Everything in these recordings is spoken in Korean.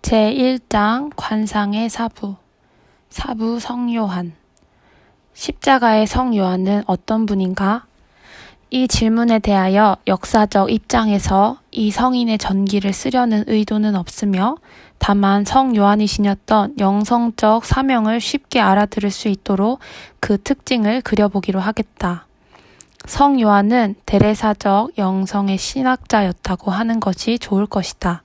제1장 관상의 사부 성요한. 십자가의 성요한은 어떤 분인가? 이 질문에 대하여 역사적 입장에서 이 성인의 전기를 쓰려는 의도는 없으며 다만 성요한이 지녔던 영성적 사명을 쉽게 알아들을 수 있도록 그 특징을 그려보기로 하겠다. 성요한은 대레사적 영성의 신학자였다고 하는 것이 좋을 것이다.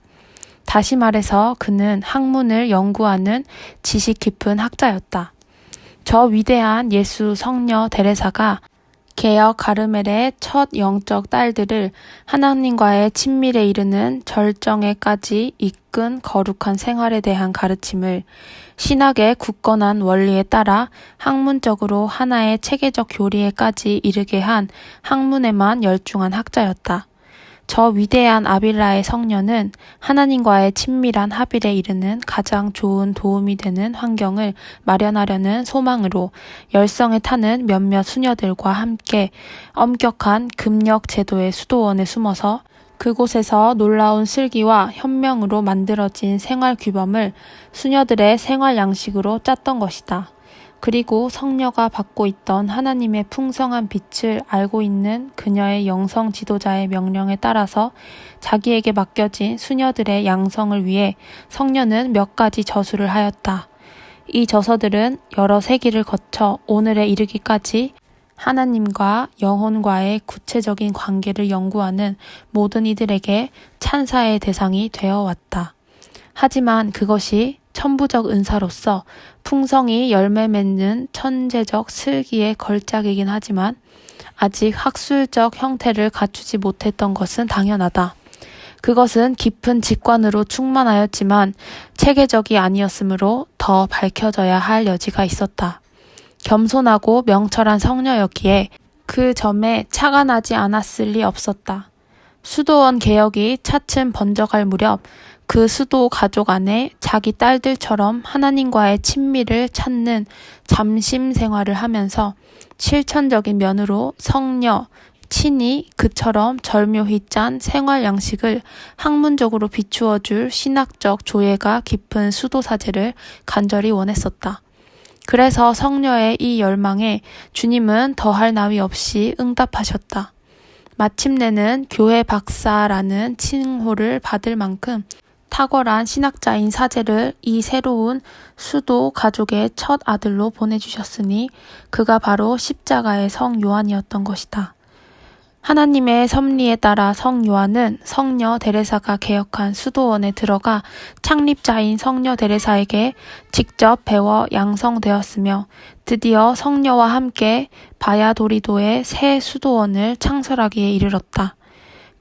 다시 말해서 그는 학문을 연구하는 지식 깊은 학자였다. 저 위대한 예수 성녀 데레사가 개역 가르멜의 첫 영적 딸들을 하나님과의 친밀에 이르는 절정에까지 이끈 거룩한 생활에 대한 가르침을 신학의 굳건한 원리에 따라 학문적으로 하나의 체계적 교리에까지 이르게 한 학문에만 열중한 학자였다. 저 위대한 아빌라의 성녀는 하나님과의 친밀한 합일에 이르는 가장 좋은 도움이 되는 환경을 마련하려는 소망으로 열성에 타는 몇몇 수녀들과 함께 엄격한 금력 제도의 수도원에 숨어서 그곳에서 놀라운 슬기와 현명으로 만들어진 생활 규범을 수녀들의 생활 양식으로 짰던 것이다. 그리고 성녀가 받고 있던 하나님의 풍성한 빛을 알고 있는 그녀의 영성 지도자의 명령에 따라서 자기에게 맡겨진 수녀들의 양성을 위해 성녀는 몇 가지 저수를 하였다. 이 저서들은 여러 세기를 거쳐 오늘에 이르기까지 하나님과 영혼과의 구체적인 관계를 연구하는 모든 이들에게 찬사의 대상이 되어 왔다. 하지만 그것이 천부적 은사로서 풍성히 열매 맺는 천재적 슬기의 걸작이긴 하지만 아직 학술적 형태를 갖추지 못했던 것은 당연하다. 그것은 깊은 직관으로 충만하였지만 체계적이 아니었으므로 더 밝혀져야 할 여지가 있었다. 겸손하고 명철한 성녀였기에 그 점에 차가 나지 않았을 리 없었다. 수도원 개혁이 차츰 번져갈 무렵 그 수도 가족 안에 자기 딸들처럼 하나님과의 친밀을 찾는 잠심 생활을 하면서 실천적인 면으로 성녀, 친히 그처럼 절묘히 짠 생활 양식을 학문적으로 비추어줄 신학적 조예가 깊은 수도사제를 간절히 원했었다. 그래서 성녀의 이 열망에 주님은 더할 나위 없이 응답하셨다. 마침내는 교회 박사라는 칭호를 받을 만큼 탁월한 신학자인 사제를 이 새로운 수도 가족의 첫 아들로 보내주셨으니 그가 바로 십자가의 성 요한이었던 것이다. 하나님의 섭리에 따라 성 요한은 성녀 데레사가 개역한 수도원에 들어가 창립자인 성녀 데레사에게 직접 배워 양성되었으며 드디어 성녀와 함께 바야도리도의 새 수도원을 창설하기에 이르렀다.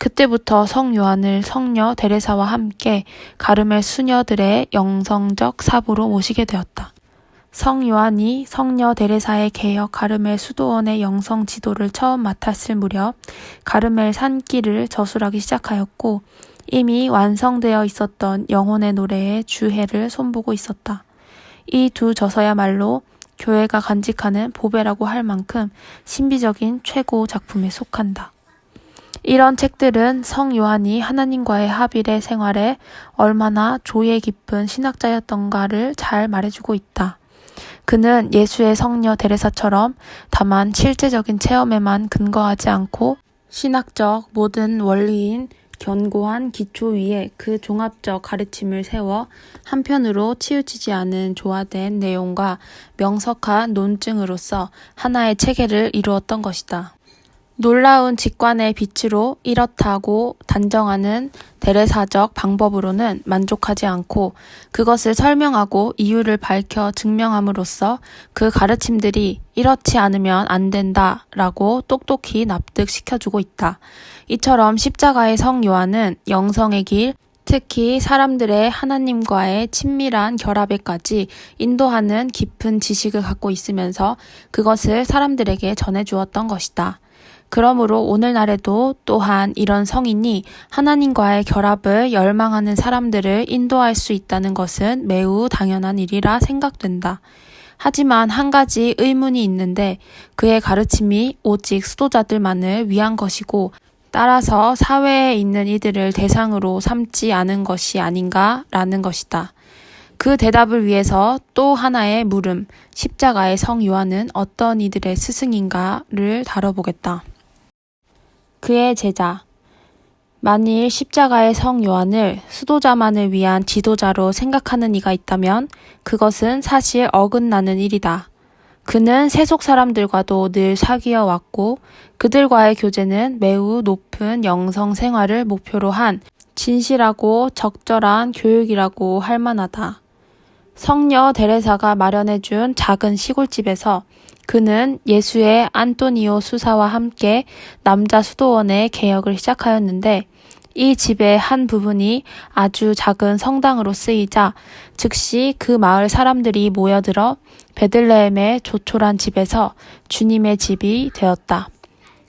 그때부터 성 요한을 성녀 데레사와 함께 가르멜 수녀들의 영성적 사부로 모시게 되었다. 성 요한이 성녀 데레사의 개역 가르멜 수도원의 영성 지도를 처음 맡았을 무렵 가르멜 산길을 저술하기 시작하였고 이미 완성되어 있었던 영혼의 노래의 주해를 손보고 있었다. 이 두 저서야말로 교회가 간직하는 보배라고 할 만큼 신비적인 최고 작품에 속한다. 이런 책들은 성 요한이 하나님과의 합일의 생활에 얼마나 조예 깊은 신학자였던가를 잘 말해주고 있다. 그는 예수의 성녀 데레사처럼 다만 실제적인 체험에만 근거하지 않고 신학적 모든 원리인 견고한 기초 위에 그 종합적 가르침을 세워 한편으로 치우치지 않은 조화된 내용과 명석한 논증으로서 하나의 체계를 이루었던 것이다. 놀라운 직관의 빛으로 이렇다고 단정하는 데레사적 방법으로는 만족하지 않고 그것을 설명하고 이유를 밝혀 증명함으로써 그 가르침들이 이렇지 않으면 안 된다라고 똑똑히 납득시켜주고 있다. 이처럼 십자가의 성 요한은 영성의 길, 특히 사람들의 하나님과의 친밀한 결합에까지 인도하는 깊은 지식을 갖고 있으면서 그것을 사람들에게 전해주었던 것이다. 그러므로 오늘날에도 또한 이런 성인이 하나님과의 결합을 열망하는 사람들을 인도할 수 있다는 것은 매우 당연한 일이라 생각된다. 하지만 한 가지 의문이 있는데 그의 가르침이 오직 수도자들만을 위한 것이고 따라서 사회에 있는 이들을 대상으로 삼지 않은 것이 아닌가라는 것이다. 그 대답을 위해서 또 하나의 물음, 십자가의 성 요한은 어떤 이들의 스승인가를 다뤄보겠다. 그의 제자. 만일 십자가의 성 요한을 수도자만을 위한 지도자로 생각하는 이가 있다면 그것은 사실 어긋나는 일이다. 그는 세속 사람들과도 늘 사귀어 왔고 그들과의 교제는 매우 높은 영성 생활을 목표로 한 진실하고 적절한 교육이라고 할 만하다. 성녀 데레사가 마련해준 작은 시골집에서 그는 예수의 안토니오 수사와 함께 남자 수도원의 개혁을 시작하였는데 이 집의 한 부분이 아주 작은 성당으로 쓰이자 즉시 그 마을 사람들이 모여들어 베들레헴의 조촐한 집에서 주님의 집이 되었다.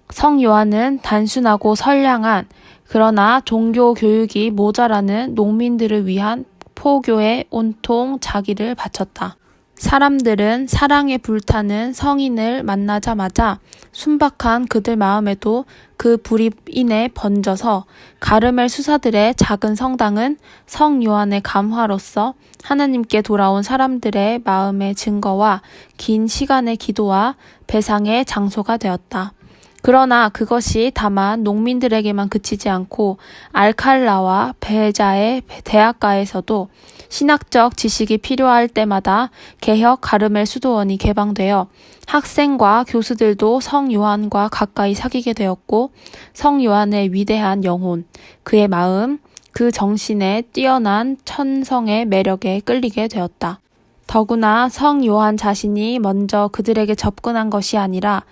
성 요한은 단순하고 선량한 그러나 종교 교육이 모자라는 농민들을 위한 포교에 온통 자기를 바쳤다. 사람들은 사랑에 불타는 성인을 만나자마자 순박한 그들 마음에도 그 불이 인해 번져서 가르멜 수사들의 작은 성당은 성 요한의 감화로서 하나님께 돌아온 사람들의 마음의 증거와 긴 시간의 기도와 배상의 장소가 되었다. 그러나 그것이 다만 농민들에게만 그치지 않고 알칼라와 베자의 대학가에서도 신학적 지식이 필요할 때마다 개혁 가르멜 수도원이 개방되어 학생과 교수들도 성 요한과 가까이 사귀게 되었고 성 요한의 위대한 영혼, 그의 마음, 그 정신의 뛰어난 천성의 매력에 끌리게 되었다. 더구나 성 요한 자신이 먼저 그들에게 접근한 것이 아니라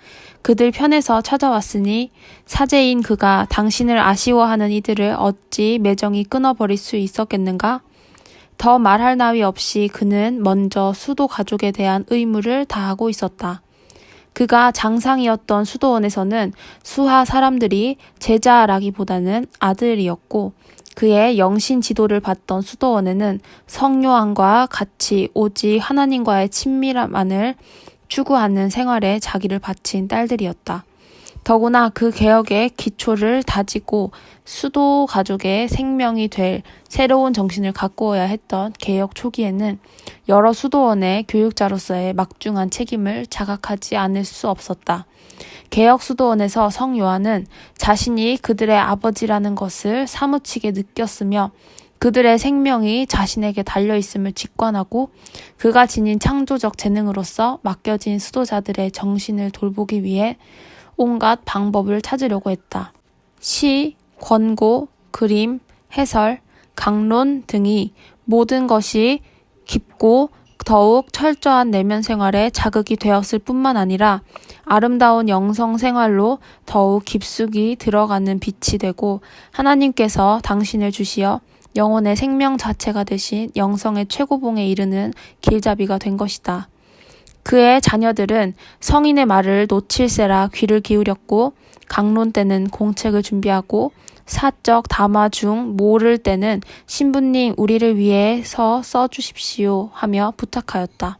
그들 편에서 찾아왔으니 사제인 그가 당신을 아쉬워하는 이들을 어찌 매정히 끊어버릴 수 있었겠는가? 더 말할 나위 없이 그는 먼저 수도 가족에 대한 의무를 다하고 있었다. 그가 장상이었던 수도원에서는 수하 사람들이 제자라기보다는 아들이었고 그의 영신 지도를 받던 수도원에는 성요한과 같이 오직 하나님과의 친밀함만을 추구하는 생활에 자기를 바친 딸들이었다. 더구나 그 개혁의 기초를 다지고 수도 가족의 생명이 될 새로운 정신을 가꾸어야 했던 개혁 초기에는 여러 수도원의 교육자로서의 막중한 책임을 자각하지 않을 수 없었다. 개혁 수도원에서 성 요한은 자신이 그들의 아버지라는 것을 사무치게 느꼈으며 그들의 생명이 자신에게 달려있음을 직관하고 그가 지닌 창조적 재능으로서 맡겨진 수도자들의 정신을 돌보기 위해 온갖 방법을 찾으려고 했다. 시, 권고, 그림, 해설, 강론 등이 모든 것이 깊고 더욱 철저한 내면 생활에 자극이 되었을 뿐만 아니라 아름다운 영성 생활로 더욱 깊숙이 들어가는 빛이 되고 하나님께서 당신을 주시어 영혼의 생명 자체가 되신 영성의 최고봉에 이르는 길잡이가 된 것이다. 그의 자녀들은 성인의 말을 놓칠세라 귀를 기울였고 강론 때는 공책을 준비하고 사적 담화 중 모를 때는 신부님 우리를 위해서 써주십시오 하며 부탁하였다.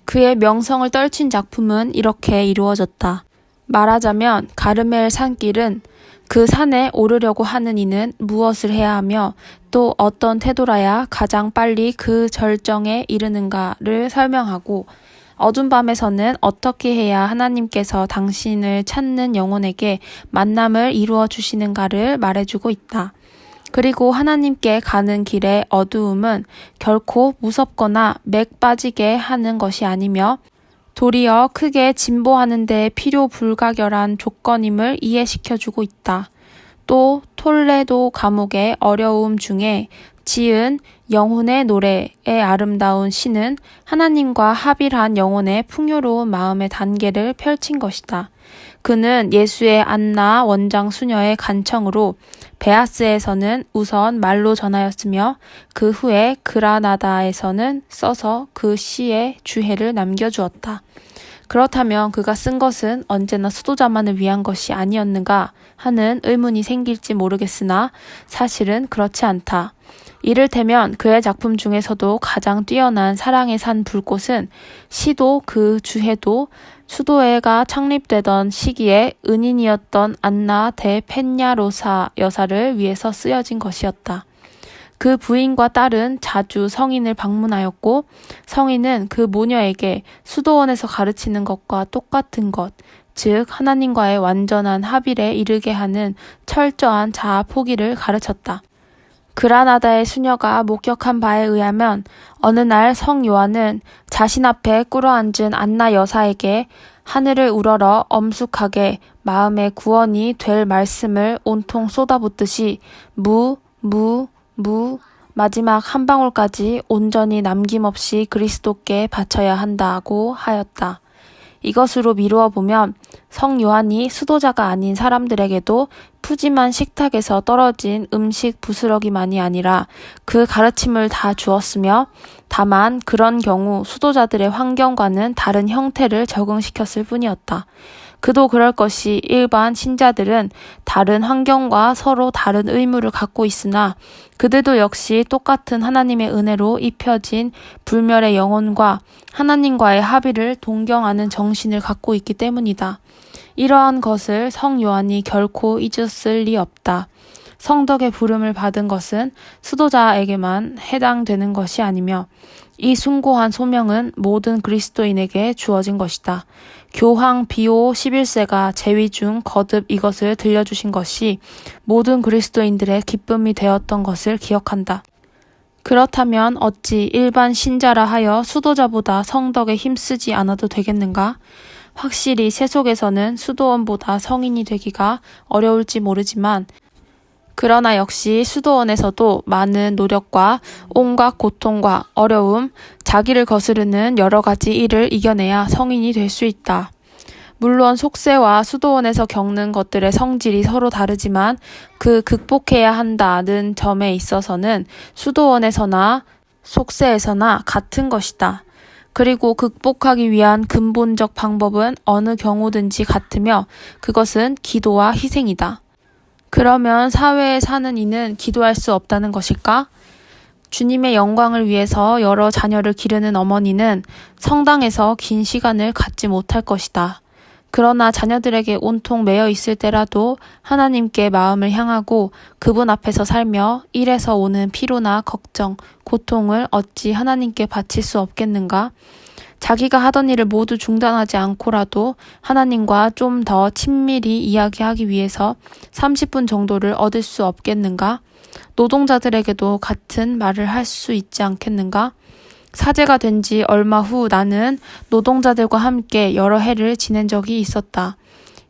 그의 명성을 떨친 작품은 이렇게 이루어졌다. 말하자면 가르멜 산길은 그 산에 오르려고 하는 이는 무엇을 해야 하며 또 어떤 태도라야 가장 빨리 그 절정에 이르는가를 설명하고 어둠 밤에서는 어떻게 해야 하나님께서 당신을 찾는 영혼에게 만남을 이루어 주시는가를 말해주고 있다. 그리고 하나님께 가는 길의 어두움은 결코 무섭거나 맥 빠지게 하는 것이 아니며 도리어 크게 진보하는 데 필요 불가결한 조건임을 이해시켜주고 있다. 또 톨레도 감옥의 어려움 중에 지은 영혼의 노래의 아름다운 시는 하나님과 합일한 영혼의 풍요로운 마음의 단계를 펼친 것이다. 그는 예수의 안나 원장 수녀의 간청으로 베아스에서는 우선 말로 전하였으며 그 후에 그라나다에서는 써서 그 시의 주해를 남겨주었다. 그렇다면 그가 쓴 것은 언제나 수도자만을 위한 것이 아니었는가 하는 의문이 생길지 모르겠으나 사실은 그렇지 않다. 이를테면 그의 작품 중에서도 가장 뛰어난 사랑의 산 불꽃은 시도 그 주해도 수도회가 창립되던 시기에 은인이었던 안나 데 펜야로사 여사를 위해서 쓰여진 것이었다. 그 부인과 딸은 자주 성인을 방문하였고 성인은 그 모녀에게 수도원에서 가르치는 것과 똑같은 것, 즉 하나님과의 완전한 합일에 이르게 하는 철저한 자아 포기를 가르쳤다. 그라나다의 수녀가 목격한 바에 의하면 어느 날 성 요한은 자신 앞에 꿇어앉은 안나 여사에게 하늘을 우러러 엄숙하게 마음의 구원이 될 말씀을 온통 쏟아붓듯이 마지막 한 방울까지 온전히 남김없이 그리스도께 바쳐야 한다고 하였다. 이것으로 미루어 보면 성 요한이 수도자가 아닌 사람들에게도 푸짐한 식탁에서 떨어진 음식 부스러기만이 아니라 그 가르침을 다 주었으며 다만 그런 경우 수도자들의 환경과는 다른 형태를 적응시켰을 뿐이었다. 그도 그럴 것이 일반 신자들은 다른 환경과 서로 다른 의무를 갖고 있으나 그들도 역시 똑같은 하나님의 은혜로 입혀진 불멸의 영혼과 하나님과의 합의를 동경하는 정신을 갖고 있기 때문이다. 이러한 것을 성 요한이 결코 잊었을 리 없다. 성덕의 부름을 받은 것은 수도자에게만 해당되는 것이 아니며 이 숭고한 소명은 모든 그리스도인에게 주어진 것이다. 교황 비오 11세가 제위 중 거듭 이것을 들려주신 것이 모든 그리스도인들의 기쁨이 되었던 것을 기억한다. 그렇다면 어찌 일반 신자라 하여 수도자보다 성덕에 힘쓰지 않아도 되겠는가? 확실히 세속에서는 수도원보다 성인이 되기가 어려울지 모르지만 그러나 역시 수도원에서도 많은 노력과 온갖 고통과 어려움, 자기를 거스르는 여러 가지 일을 이겨내야 성인이 될 수 있다. 물론 속세와 수도원에서 겪는 것들의 성질이 서로 다르지만 그 극복해야 한다는 점에 있어서는 수도원에서나 속세에서나 같은 것이다. 그리고 극복하기 위한 근본적 방법은 어느 경우든지 같으며 그것은 기도와 희생이다. 그러면 사회에 사는 이는 기도할 수 없다는 것일까? 주님의 영광을 위해서 여러 자녀를 기르는 어머니는 성당에서 긴 시간을 갖지 못할 것이다. 그러나 자녀들에게 온통 매여 있을 때라도 하나님께 마음을 향하고 그분 앞에서 살며 일에서 오는 피로나 걱정, 고통을 어찌 하나님께 바칠 수 없겠는가? 자기가 하던 일을 모두 중단하지 않고라도 하나님과 좀 더 친밀히 이야기하기 위해서 30분 정도를 얻을 수 없겠는가? 노동자들에게도 같은 말을 할 수 있지 않겠는가? 사제가 된 지 얼마 후 나는 노동자들과 함께 여러 해를 지낸 적이 있었다.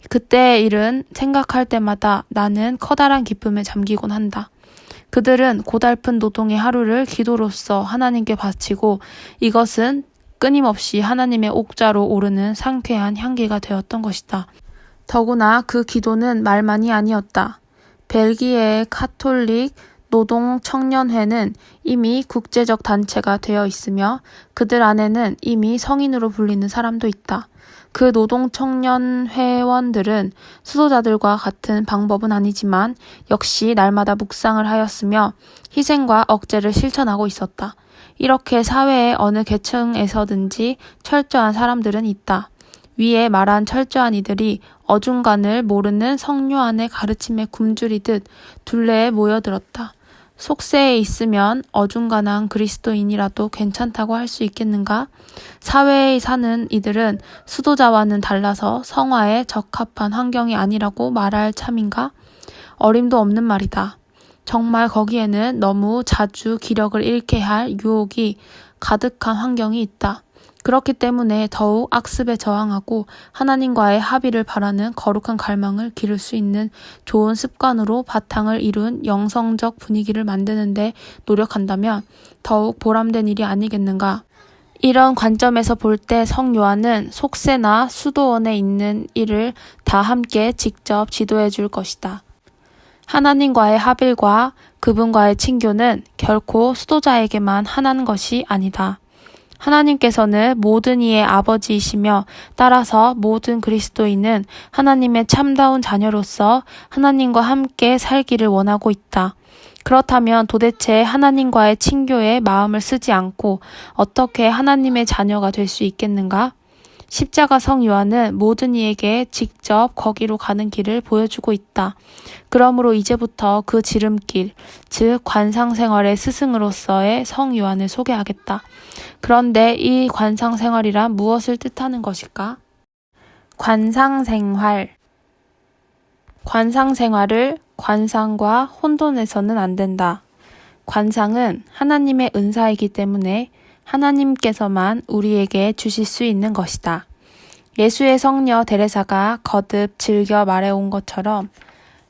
그때의 일은 생각할 때마다 나는 커다란 기쁨에 잠기곤 한다. 그들은 고달픈 노동의 하루를 기도로서 하나님께 바치고 이것은 끊임없이 하나님의 옥자로 오르는 상쾌한 향기가 되었던 것이다. 더구나 그 기도는 말만이 아니었다. 벨기에의 카톨릭 노동청년회는 이미 국제적 단체가 되어 있으며 그들 안에는 이미 성인으로 불리는 사람도 있다. 그 노동청년 회원들은 수도자들과 같은 방법은 아니지만 역시 날마다 묵상을 하였으며 희생과 억제를 실천하고 있었다. 이렇게 사회의 어느 계층에서든지 철저한 사람들은 있다. 위에 말한 철저한 이들이 어중간을 모르는 성요한의 가르침에 굶주리듯 둘레에 모여들었다. 속세에 있으면 어중간한 그리스도인이라도 괜찮다고 할 수 있겠는가? 사회에 사는 이들은 수도자와는 달라서 성화에 적합한 환경이 아니라고 말할 참인가? 어림도 없는 말이다. 정말 거기에는 너무 자주 기력을 잃게 할 유혹이 가득한 환경이 있다. 그렇기 때문에 더욱 악습에 저항하고 하나님과의 합의를 바라는 거룩한 갈망을 기를 수 있는 좋은 습관으로 바탕을 이룬 영성적 분위기를 만드는데 노력한다면 더욱 보람된 일이 아니겠는가. 이런 관점에서 볼 때 성 요한은 속세나 수도원에 있는 일을 다 함께 직접 지도해 줄 것이다. 하나님과의 합일과 그분과의 친교는 결코 수도자에게만 하는 것이 아니다. 하나님께서는 모든 이의 아버지이시며 따라서 모든 그리스도인은 하나님의 참다운 자녀로서 하나님과 함께 살기를 원하고 있다. 그렇다면 도대체 하나님과의 친교에 마음을 쓰지 않고 어떻게 하나님의 자녀가 될 수 있겠는가? 십자가 성 요한은 모든 이에게 직접 거기로 가는 길을 보여주고 있다. 그러므로 이제부터 그 지름길, 즉 관상생활의 스승으로서의 성 요한을 소개하겠다. 그런데 이 관상생활이란 무엇을 뜻하는 것일까? 관상생활을 관상과 혼돈해서는 안 된다. 관상은 하나님의 은사이기 때문에 하나님께서만 우리에게 주실 수 있는 것이다. 예수의 성녀 데레사가 거듭 즐겨 말해온 것처럼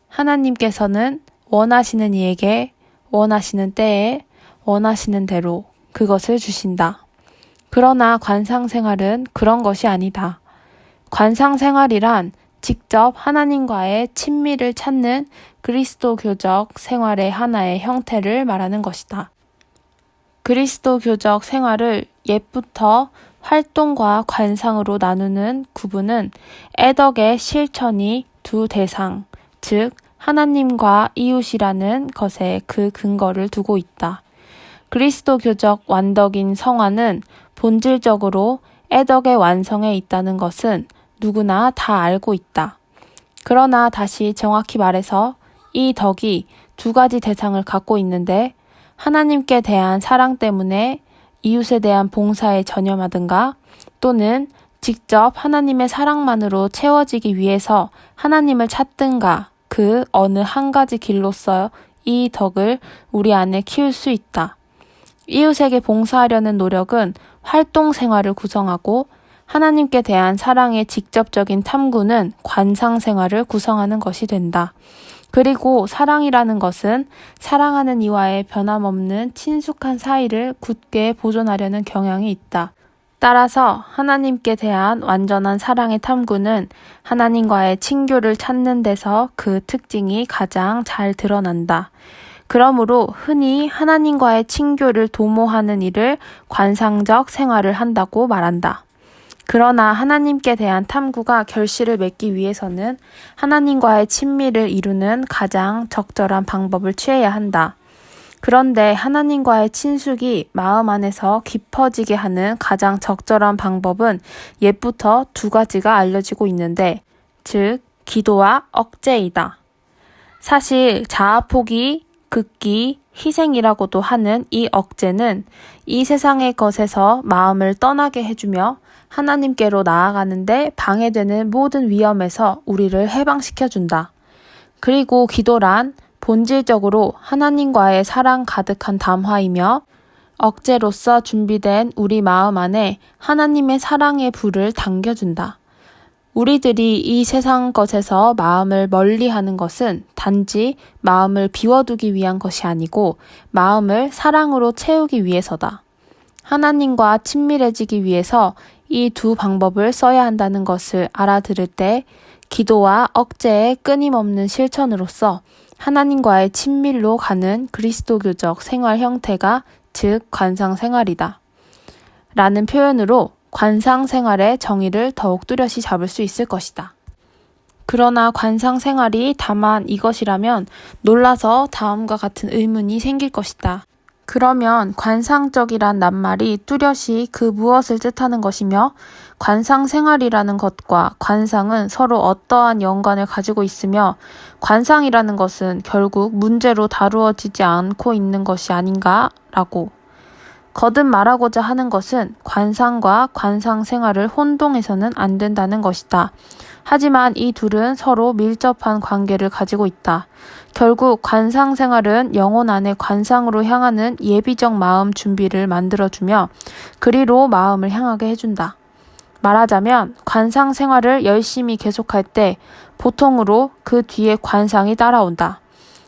하나님께서는 원하시는 이에게 원하시는 때에 원하시는 대로 그것을 주신다. 그러나 관상생활은 그런 것이 아니다. 관상생활이란 직접 하나님과의 친밀을 찾는 그리스도교적 생활의 하나의 형태를 말하는 것이다. 그리스도교적 생활을 옛부터 활동과 관상으로 나누는 구분은 애덕의 실천이 두 대상, 즉 하나님과 이웃이라는 것에 그 근거를 두고 있다. 그리스도교적 완덕인 성화는 본질적으로 애덕의 완성에 있다는 것은 누구나 다 알고 있다. 그러나 다시 정확히 말해서 이 덕이 두 가지 대상을 갖고 있는데 하나님께 대한 사랑 때문에 이웃에 대한 봉사에 전념하든가 또는 직접 하나님의 사랑만으로 채워지기 위해서 하나님을 찾든가 그 어느 한 가지 길로서 이 덕을 우리 안에 키울 수 있다. 이웃에게 봉사하려는 노력은 활동 생활을 구성하고 하나님께 대한 사랑의 직접적인 탐구는 관상 생활을 구성하는 것이 된다. 그리고 사랑이라는 것은 사랑하는 이와의 변함없는 친숙한 사이를 굳게 보존하려는 경향이 있다. 따라서 하나님께 대한 완전한 사랑의 탐구는 하나님과의 친교를 찾는 데서 그 특징이 가장 잘 드러난다. 그러므로 흔히 하나님과의 친교를 도모하는 일을 관상적 생활을 한다고 말한다. 그러나 하나님께 대한 탐구가 결실을 맺기 위해서는 하나님과의 친밀을 이루는 가장 적절한 방법을 취해야 한다. 그런데 하나님과의 친숙이 마음 안에서 깊어지게 하는 가장 적절한 방법은 옛부터 두 가지가 알려지고 있는데, 즉 기도와 억제이다. 사실 자아포기, 극기, 희생이라고도 하는 이 억제는 이 세상의 것에서 마음을 떠나게 해주며 하나님께로 나아가는데 방해되는 모든 위험에서 우리를 해방시켜준다. 그리고 기도란 본질적으로 하나님과의 사랑 가득한 담화이며 억제로서 준비된 우리 마음 안에 하나님의 사랑의 불을 당겨준다. 우리들이 이 세상 것에서 마음을 멀리하는 것은 단지 마음을 비워두기 위한 것이 아니고 마음을 사랑으로 채우기 위해서다. 하나님과 친밀해지기 위해서 이 두 방법을 써야 한다는 것을 알아들을 때 기도와 억제의 끊임없는 실천으로서 하나님과의 친밀로 가는 그리스도교적 생활 형태가 즉 관상생활이다. 라는 표현으로 관상생활의 정의를 더욱 뚜렷이 잡을 수 있을 것이다. 그러나 관상생활이 다만 이것이라면 놀라서 다음과 같은 의문이 생길 것이다. 그러면 관상적이란 낱말이 뚜렷이 그 무엇을 뜻하는 것이며 관상생활이라는 것과 관상은 서로 어떠한 연관을 가지고 있으며 관상이라는 것은 결국 문제로 다루어지지 않고 있는 것이 아닌가라고. 거듭 말하고자 하는 것은 관상과 관상생활을 혼동해서는 안 된다는 것이다. 하지만 이 둘은 서로 밀접한 관계를 가지고 있다. 결국 관상생활은 영혼 안에 관상으로 향하는 예비적 마음 준비를 만들어주며 그리로 마음을 향하게 해준다. 말하자면 관상생활을 열심히 계속할 때 보통으로 그 뒤에 관상이 따라온다.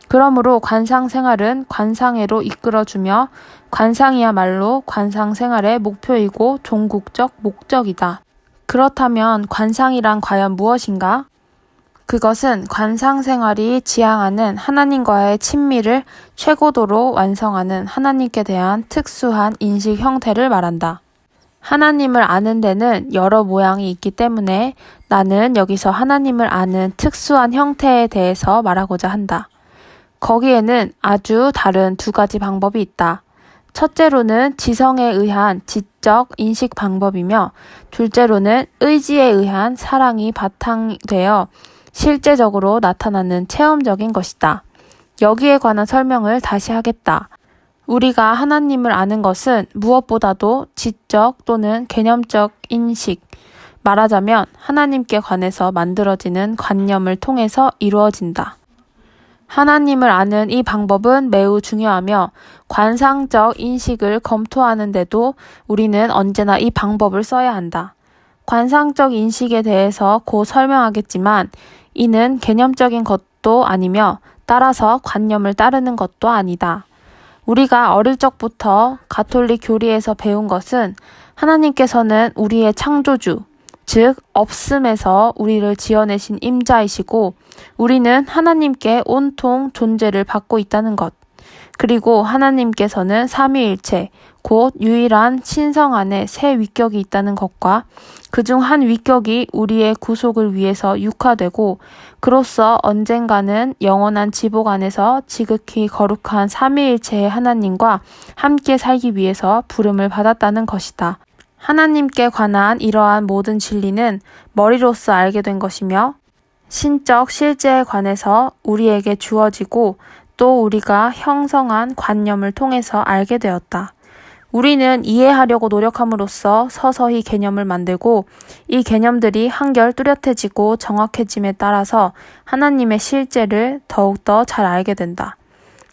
그러므로 관상생활은 관상회로 이끌어주며 관상이야말로 관상생활의 목표이고 종국적 목적이다. 그렇다면 관상이란 과연 무엇인가? 그것은 관상생활이 지향하는 하나님과의 친밀을 최고도로 완성하는 하나님께 대한 특수한 인식 형태를 말한다. 하나님을 아는 데는 여러 모양이 있기 때문에 나는 여기서 하나님을 아는 특수한 형태에 대해서 말하고자 한다. 거기에는 아주 다른 두 가지 방법이 있다. 첫째로는 지성에 의한 지적 인식 방법이며 둘째로는 의지에 의한 사랑이 바탕되어 실제적으로 나타나는 체험적인 것이다. 여기에 관한 설명을 다시 하겠다. 우리가 하나님을 아는 것은 무엇보다도 지적 또는 개념적 인식, 말하자면 하나님께 관해서 만들어지는 관념을 통해서 이루어진다. 하나님을 아는 이 방법은 매우 중요하며 관상적 인식을 검토하는데도 우리는 언제나 이 방법을 써야 한다. 관상적 인식에 대해서 곧 설명하겠지만 이는 개념적인 것도 아니며 따라서 관념을 따르는 것도 아니다. 우리가 어릴 적부터 가톨릭 교리에서 배운 것은 하나님께서는 우리의 창조주, 즉 없음에서 우리를 지어내신 임자이시고 우리는 하나님께 온통 존재를 받고 있다는 것. 그리고 하나님께서는 삼위일체, 곧 유일한 신성 안에 세 위격이 있다는 것과 그중 한 위격이 우리의 구속을 위해서 육화되고 그로써 언젠가는 영원한 지복 안에서 지극히 거룩한 삼위일체의 하나님과 함께 살기 위해서 부름을 받았다는 것이다. 하나님께 관한 이러한 모든 진리는 머리로서 알게 된 것이며 신적 실제에 관해서 우리에게 주어지고 또 우리가 형성한 관념을 통해서 알게 되었다. 우리는 이해하려고 노력함으로써 서서히 개념을 만들고 이 개념들이 한결 뚜렷해지고 정확해짐에 따라서 하나님의 실제를 더욱더 잘 알게 된다.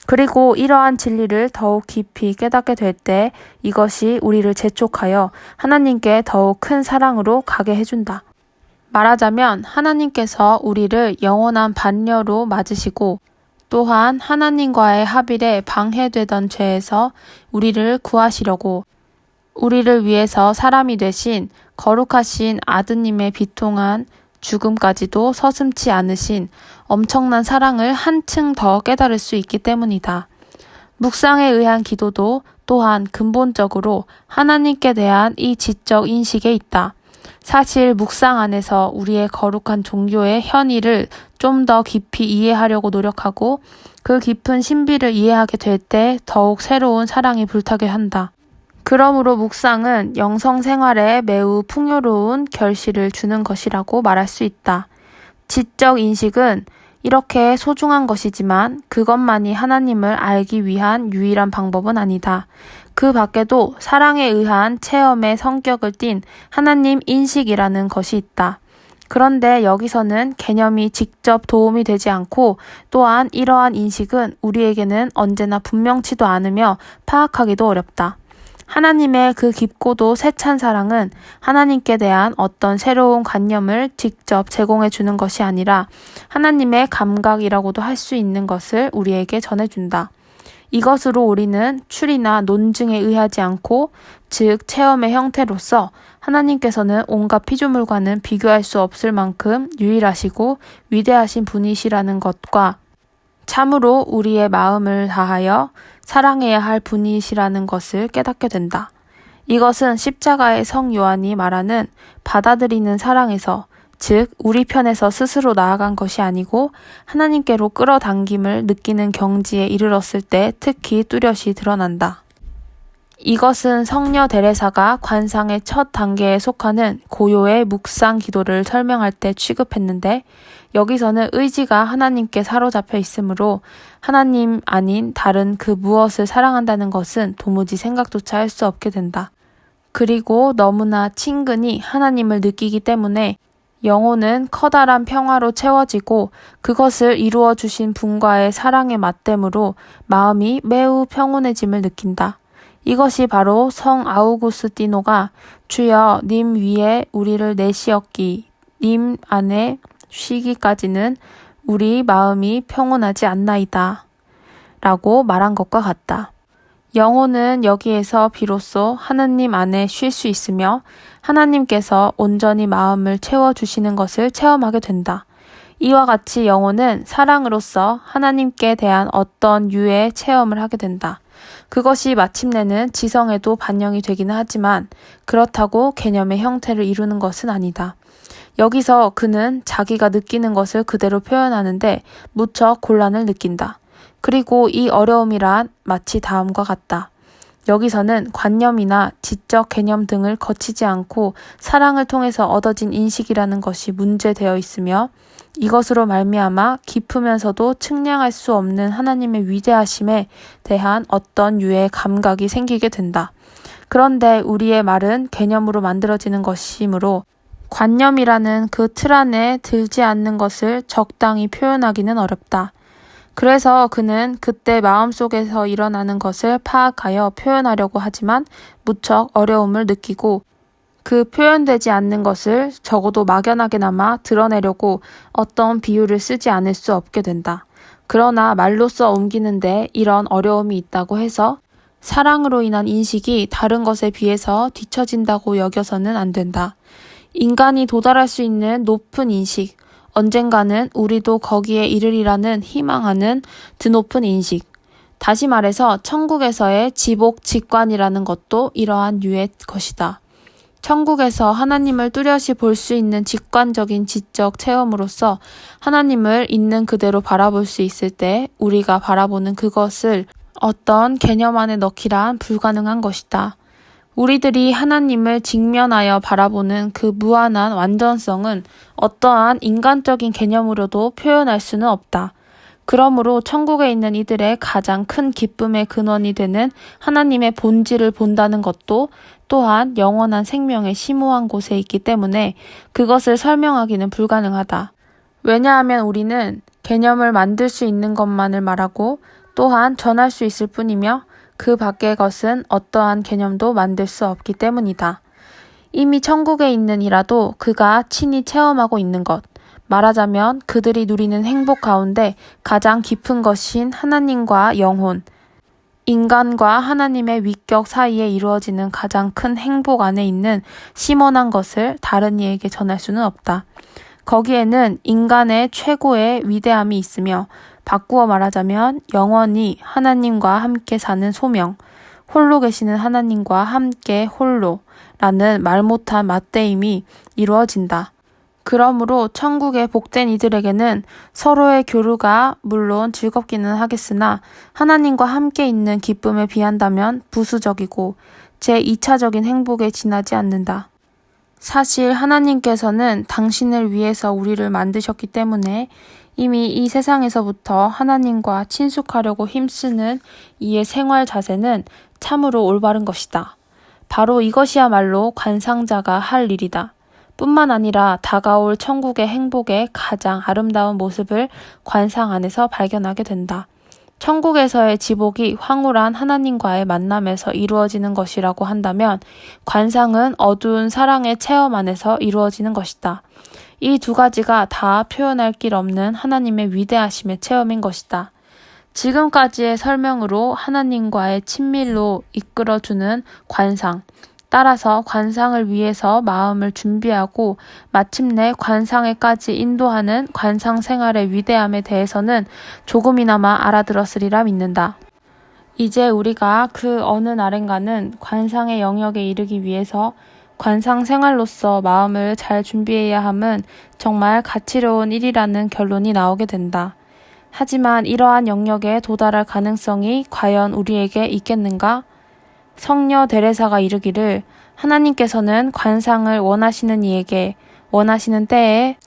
그리고 이러한 진리를 더욱 깊이 깨닫게 될 때 이것이 우리를 재촉하여 하나님께 더욱 큰 사랑으로 가게 해준다. 말하자면 하나님께서 우리를 영원한 반려로 맞으시고 또한 하나님과의 합일에 방해되던 죄에서 우리를 구하시려고 우리를 위해서 사람이 되신 거룩하신 아드님의 비통한 죽음까지도 서슴지 않으신 엄청난 사랑을 한층 더 깨달을 수 있기 때문이다. 묵상에 의한 기도도 또한 근본적으로 하나님께 대한 이 지적 인식에 있다. 사실 묵상 안에서 우리의 거룩한 종교의 현의를 좀 더 깊이 이해하려고 노력하고 그 깊은 신비를 이해하게 될 때 더욱 새로운 사랑이 불타게 한다. 그러므로 묵상은 영성 생활에 매우 풍요로운 결실을 주는 것이라고 말할 수 있다. 지적 인식은 이렇게 소중한 것이지만 그것만이 하나님을 알기 위한 유일한 방법은 아니다. 그 밖에도 사랑에 의한 체험의 성격을 띤 하나님 인식이라는 것이 있다. 그런데 여기서는 개념이 직접 도움이 되지 않고 또한 이러한 인식은 우리에게는 언제나 분명치도 않으며 파악하기도 어렵다. 하나님의 그 깊고도 세찬 사랑은 하나님께 대한 어떤 새로운 관념을 직접 제공해 주는 것이 아니라 하나님의 감각이라고도 할 수 있는 것을 우리에게 전해준다. 이것으로 우리는 추리나 논증에 의하지 않고 즉 체험의 형태로서 하나님께서는 온갖 피조물과는 비교할 수 없을 만큼 유일하시고 위대하신 분이시라는 것과 참으로 우리의 마음을 다하여 사랑해야 할 분이시라는 것을 깨닫게 된다. 이것은 십자가의 성 요한이 말하는 받아들이는 사랑에서 즉 우리 편에서 스스로 나아간 것이 아니고 하나님께로 끌어당김을 느끼는 경지에 이르렀을 때 특히 뚜렷이 드러난다. 이것은 성녀 데레사가 관상의 첫 단계에 속하는 고요의 묵상 기도를 설명할 때 취급했는데 여기서는 의지가 하나님께 사로잡혀 있으므로 하나님 아닌 다른 그 무엇을 사랑한다는 것은 도무지 생각조차 할 수 없게 된다. 그리고 너무나 친근히 하나님을 느끼기 때문에 영혼은 커다란 평화로 채워지고 그것을 이루어 주신 분과의 사랑의 맞댐으로 마음이 매우 평온해짐을 느낀다. 이것이 바로 성 아우구스티노가 주여 님 위에 우리를 내시었기 님 안에 쉬기까지는 우리 마음이 평온하지 않나이다 라고 말한 것과 같다. 영혼은 여기에서 비로소 하느님 안에 쉴 수 있으며 하나님께서 온전히 마음을 채워주시는 것을 체험하게 된다. 이와 같이 영혼은 사랑으로서 하나님께 대한 어떤 유의 체험을 하게 된다. 그것이 마침내는 지성에도 반영이 되기는 하지만 그렇다고 개념의 형태를 이루는 것은 아니다. 여기서 그는 자기가 느끼는 것을 그대로 표현하는데 무척 곤란을 느낀다. 그리고 이 어려움이란 마치 다음과 같다. 여기서는 관념이나 지적 개념 등을 거치지 않고 사랑을 통해서 얻어진 인식이라는 것이 문제되어 있으며 이것으로 말미암아 깊으면서도 측량할 수 없는 하나님의 위대하심에 대한 어떤 유의 감각이 생기게 된다. 그런데 우리의 말은 개념으로 만들어지는 것이므로 관념이라는 그 틀 안에 들지 않는 것을 적당히 표현하기는 어렵다. 그래서 그는 그때 마음속에서 일어나는 것을 파악하여 표현하려고 하지만 무척 어려움을 느끼고 그 표현되지 않는 것을 적어도 막연하게나마 드러내려고 어떤 비유를 쓰지 않을 수 없게 된다. 그러나 말로써 옮기는데 이런 어려움이 있다고 해서 사랑으로 인한 인식이 다른 것에 비해서 뒤처진다고 여겨서는 안 된다. 인간이 도달할 수 있는 높은 인식, 언젠가는 우리도 거기에 이르리라는 희망하는 드높은 인식. 다시 말해서 천국에서의 지복 직관이라는 것도 이러한 유의 것이다. 천국에서 하나님을 뚜렷이 볼 수 있는 직관적인 지적 체험으로서 하나님을 있는 그대로 바라볼 수 있을 때 우리가 바라보는 그것을 어떤 개념 안에 넣기란 불가능한 것이다. 우리들이 하나님을 직면하여 바라보는 그 무한한 완전성은 어떠한 인간적인 개념으로도 표현할 수는 없다. 그러므로 천국에 있는 이들의 가장 큰 기쁨의 근원이 되는 하나님의 본질을 본다는 것도 또한 영원한 생명의 심오한 곳에 있기 때문에 그것을 설명하기는 불가능하다. 왜냐하면 우리는 개념을 만들 수 있는 것만을 말하고 또한 전할 수 있을 뿐이며 그 밖의 것은 어떠한 개념도 만들 수 없기 때문이다. 이미 천국에 있는 이라도 그가 친히 체험하고 있는 것, 말하자면 그들이 누리는 행복 가운데 가장 깊은 것인 하나님과 영혼, 인간과 하나님의 위격 사이에 이루어지는 가장 큰 행복 안에 있는 심원한 것을 다른 이에게 전할 수는 없다. 거기에는 인간의 최고의 위대함이 있으며 바꾸어 말하자면 영원히 하나님과 함께 사는 소명, 홀로 계시는 하나님과 함께 홀로라는 말 못한 맞대임이 이루어진다. 그러므로 천국의 복된 이들에게는 서로의 교류가 물론 즐겁기는 하겠으나 하나님과 함께 있는 기쁨에 비한다면 부수적이고 제2차적인 행복에 지나지 않는다. 사실 하나님께서는 당신을 위해서 우리를 만드셨기 때문에 이미 이 세상에서부터 하나님과 친숙하려고 힘쓰는 이의 생활 자세는 참으로 올바른 것이다. 바로 이것이야말로 관상자가 할 일이다. 뿐만 아니라 다가올 천국의 행복의 가장 아름다운 모습을 관상 안에서 발견하게 된다. 천국에서의 지복이 황홀한 하나님과의 만남에서 이루어지는 것이라고 한다면 관상은 어두운 사랑의 체험 안에서 이루어지는 것이다. 이 두 가지가 다 표현할 길 없는 하나님의 위대하심의 체험인 것이다. 지금까지의 설명으로 하나님과의 친밀로 이끌어주는 관상, 따라서 관상을 위해서 마음을 준비하고 마침내 관상에까지 인도하는 관상 생활의 위대함에 대해서는 조금이나마 알아들었으리라 믿는다. 이제 우리가 그 어느 날엔가는 관상의 영역에 이르기 위해서 관상 생활로서 마음을 잘 준비해야 함은 정말 가치로운 일이라는 결론이 나오게 된다. 하지만 이러한 영역에 도달할 가능성이 과연 우리에게 있겠는가? 성녀 데레사가 이르기를 하나님께서는 관상을 원하시는 이에게 원하시는 때에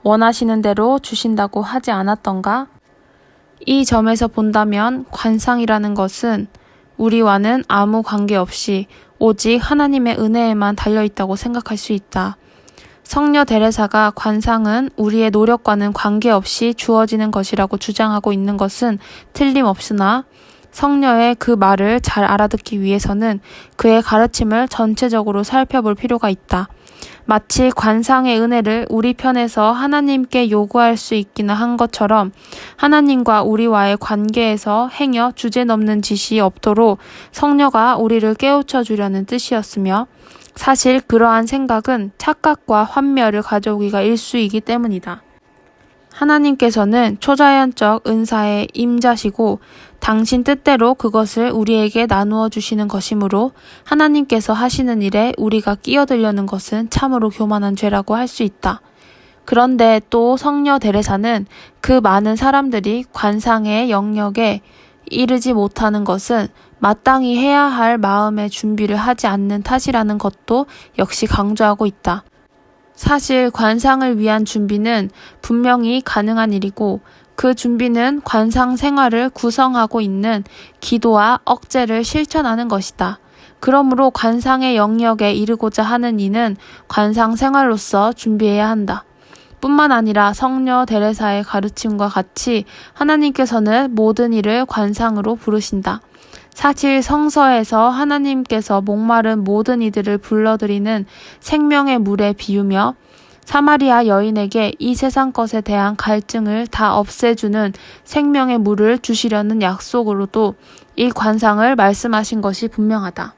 원하시는 대로 주신다고 하지 않았던가? 이 점에서 본다면 관상이라는 것은 우리와는 아무 관계없이 오직 하나님의 은혜에만 달려있다고 생각할 수 있다. 성녀 데레사가 관상은 우리의 노력과는 관계없이 주어지는 것이라고 주장하고 있는 것은 틀림없으나 성녀의 그 말을 잘 알아듣기 위해서는 그의 가르침을 전체적으로 살펴볼 필요가 있다. 마치 관상의 은혜를 우리 편에서 하나님께 요구할 수 있기는 한 것처럼 하나님과 우리와의 관계에서 행여 주제넘는 짓이 없도록 성녀가 우리를 깨우쳐 주려는 뜻이었으며 사실 그러한 생각은 착각과 환멸을 가져오기가 일쑤이기 때문이다. 하나님께서는 초자연적 은사에 임자시고 당신 뜻대로 그것을 우리에게 나누어 주시는 것이므로 하나님께서 하시는 일에 우리가 끼어들려는 것은 참으로 교만한 죄라고 할 수 있다. 그런데 또 성녀 데레사는 그 많은 사람들이 관상의 영역에 이르지 못하는 것은 마땅히 해야 할 마음의 준비를 하지 않는 탓이라는 것도 역시 강조하고 있다. 사실 관상을 위한 준비는 분명히 가능한 일이고 그 준비는 관상 생활을 구성하고 있는 기도와 억제를 실천하는 것이다. 그러므로 관상의 영역에 이르고자 하는 이는 관상 생활로서 준비해야 한다. 뿐만 아니라 성녀 데레사의 가르침과 같이 하나님께서는 모든 일을 관상으로 부르신다. 사실 성서에서 하나님께서 목마른 모든 이들을 불러들이는 생명의 물에 비유며 사마리아 여인에게 이 세상 것에 대한 갈증을 다 없애주는 생명의 물을 주시려는 약속으로도 이 관상을 말씀하신 것이 분명하다.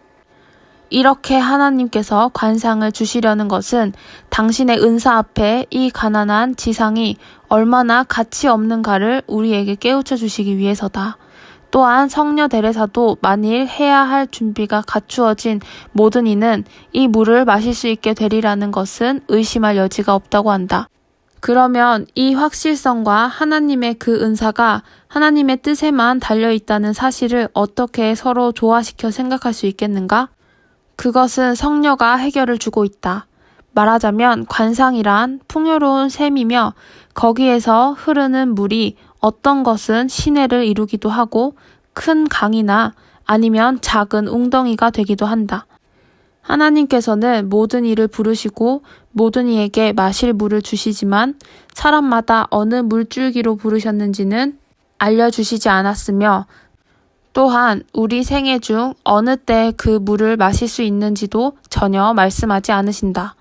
이렇게 하나님께서 관상을 주시려는 것은 당신의 은사 앞에 이 가난한 지상이 얼마나 가치 없는가를 우리에게 깨우쳐 주시기 위해서다. 또한 성녀 데레사도 만일 해야 할 준비가 갖추어진 모든 이는 이 물을 마실 수 있게 되리라는 것은 의심할 여지가 없다고 한다. 그러면 이 확실성과 하나님의 그 은사가 하나님의 뜻에만 달려있다는 사실을 어떻게 서로 조화시켜 생각할 수 있겠는가? 그것은 성녀가 해결을 주고 있다. 말하자면 관상이란 풍요로운 샘이며 거기에서 흐르는 물이 어떤 것은 시내를 이루기도 하고 큰 강이나 아니면 작은 웅덩이가 되기도 한다. 하나님께서는 모든 이를 부르시고 모든 이에게 마실 물을 주시지만 사람마다 어느 물줄기로 부르셨는지는 알려주시지 않았으며 또한 우리 생애 중 어느 때 그 물을 마실 수 있는지도 전혀 말씀하지 않으신다.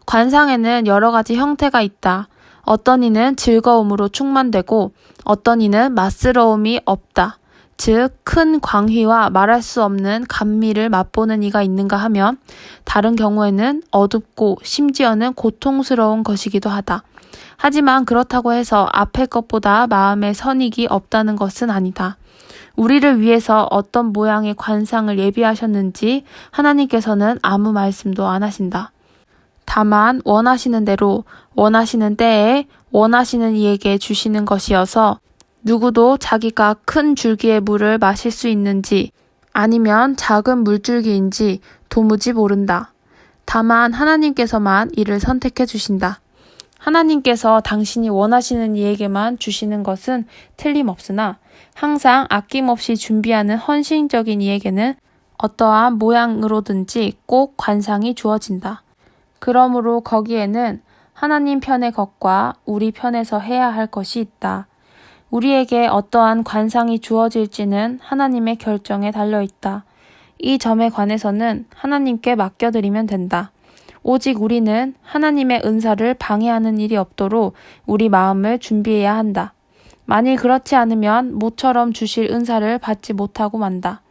관상에는 여러 가지 형태가 있다. 어떤 이는 즐거움으로 충만되고 어떤 이는 맛스러움이 없다. 즉 큰 광휘와 말할 수 없는 감미를 맛보는 이가 있는가 하면 다른 경우에는 어둡고 심지어는 고통스러운 것이기도 하다. 하지만 그렇다고 해서 앞의 것보다 마음의 선익이 없다는 것은 아니다. 우리를 위해서 어떤 모양의 관상을 예비하셨는지 하나님께서는 아무 말씀도 안 하신다. 다만 원하시는 대로 원하시는 때에 원하시는 이에게 주시는 것이어서 누구도 자기가 큰 줄기의 물을 마실 수 있는지 아니면 작은 물줄기인지 도무지 모른다. 다만 하나님께서만 이를 선택해 주신다. 하나님께서 당신이 원하시는 이에게만 주시는 것은 틀림없으나 항상 아낌없이 준비하는 헌신적인 이에게는 어떠한 모양으로든지 꼭 관상이 주어진다. 그러므로 거기에는 하나님 편의 것과 우리 편에서 해야 할 것이 있다. 우리에게 어떠한 관상이 주어질지는 하나님의 결정에 달려있다. 이 점에 관해서는 하나님께 맡겨드리면 된다. 오직 우리는 하나님의 은사를 방해하는 일이 없도록 우리 마음을 준비해야 한다. 만일 그렇지 않으면 모처럼 주실 은사를 받지 못하고 만다.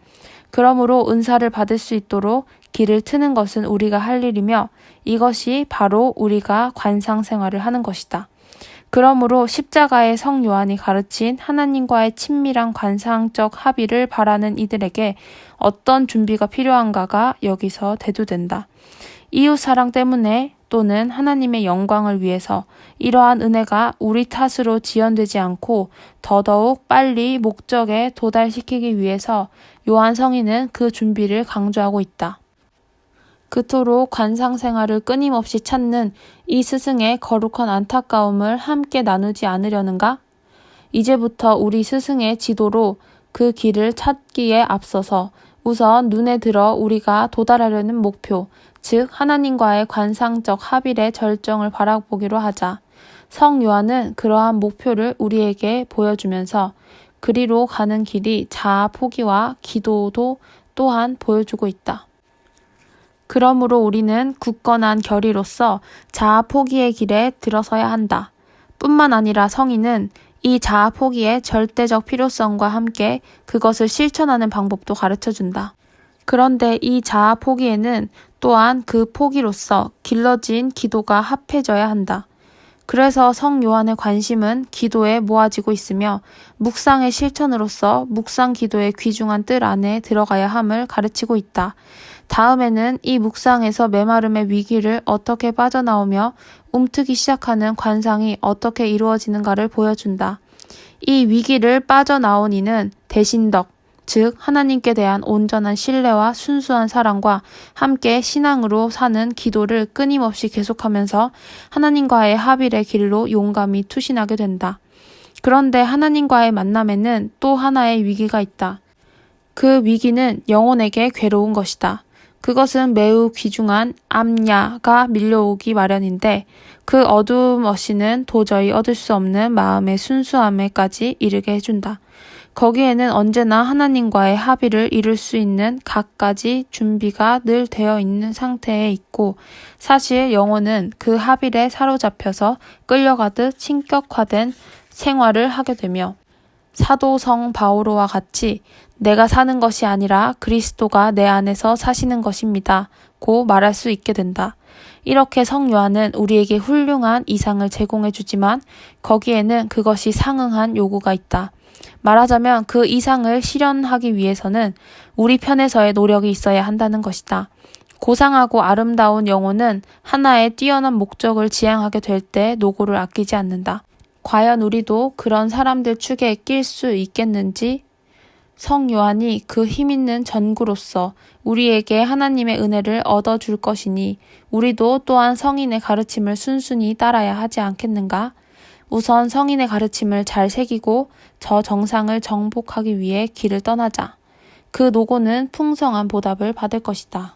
그러므로 은사를 받을 수 있도록 길을 트는 것은 우리가 할 일이며 이것이 바로 우리가 관상 생활을 하는 것이다. 그러므로 십자가의 성 요한이 가르친 하나님과의 친밀한 관상적 합의를 바라는 이들에게 어떤 준비가 필요한가가 여기서 대두된다. 이웃 사랑 때문에 또는 하나님의 영광을 위해서 이러한 은혜가 우리 탓으로 지연되지 않고 더더욱 빨리 목적에 도달시키기 위해서 요한 성인은 그 준비를 강조하고 있다. 그토록 관상 생활을 끊임없이 찾는 이 스승의 거룩한 안타까움을 함께 나누지 않으려는가? 이제부터 우리 스승의 지도로 그 길을 찾기에 앞서서 우선 눈에 들어 우리가 도달하려는 목표, 즉 하나님과의 관상적 합일의 절정을 바라보기로 하자. 성 요한은 그러한 목표를 우리에게 보여주면서 그리로 가는 길이 자아 포기와 기도도 또한 보여주고 있다. 그러므로 우리는 굳건한 결의로서 자아 포기의 길에 들어서야 한다. 뿐만 아니라 성인은 이 자아 포기의 절대적 필요성과 함께 그것을 실천하는 방법도 가르쳐준다. 그런데 이 자아 포기에는 또한 그 포기로서 길러진 기도가 합해져야 한다. 그래서 성 요한의 관심은 기도에 모아지고 있으며 묵상의 실천으로서 묵상 기도의 귀중한 뜰 안에 들어가야 함을 가르치고 있다. 다음에는 이 묵상에서 메마름의 위기를 어떻게 빠져나오며 움트기 시작하는 관상이 어떻게 이루어지는가를 보여준다. 이 위기를 빠져나온 이는 대신덕, 즉 하나님께 대한 온전한 신뢰와 순수한 사랑과 함께 신앙으로 사는 기도를 끊임없이 계속하면서 하나님과의 합일의 길로 용감히 투신하게 된다. 그런데 하나님과의 만남에는 또 하나의 위기가 있다. 그 위기는 영혼에게 괴로운 것이다. 그것은 매우 귀중한 암야가 밀려오기 마련인데 그 어두움 없이는 도저히 얻을 수 없는 마음의 순수함에까지 이르게 해준다. 거기에는 언제나 하나님과의 합의를 이룰 수 있는 갖가지 준비가 늘 되어 있는 상태에 있고 사실 영혼은 그 합의에 사로잡혀서 끌려가듯 신격화된 생활을 하게 되며 사도 성 바오로와 같이 내가 사는 것이 아니라 그리스도가 내 안에서 사시는 것입니다. 고 말할 수 있게 된다. 이렇게 성 요한은 우리에게 훌륭한 이상을 제공해 주지만 거기에는 그것이 상응한 요구가 있다. 말하자면 그 이상을 실현하기 위해서는 우리 편에서의 노력이 있어야 한다는 것이다. 고상하고 아름다운 영혼은 하나의 뛰어난 목적을 지향하게 될 때 노고를 아끼지 않는다. 과연 우리도 그런 사람들 축에 낄 수 있겠는지? 성 요한이 그 힘있는 전구로서 우리에게 하나님의 은혜를 얻어줄 것이니 우리도 또한 성인의 가르침을 순순히 따라야 하지 않겠는가? 우선 성인의 가르침을 잘 새기고 저 정상을 정복하기 위해 길을 떠나자. 그 노고는 풍성한 보답을 받을 것이다.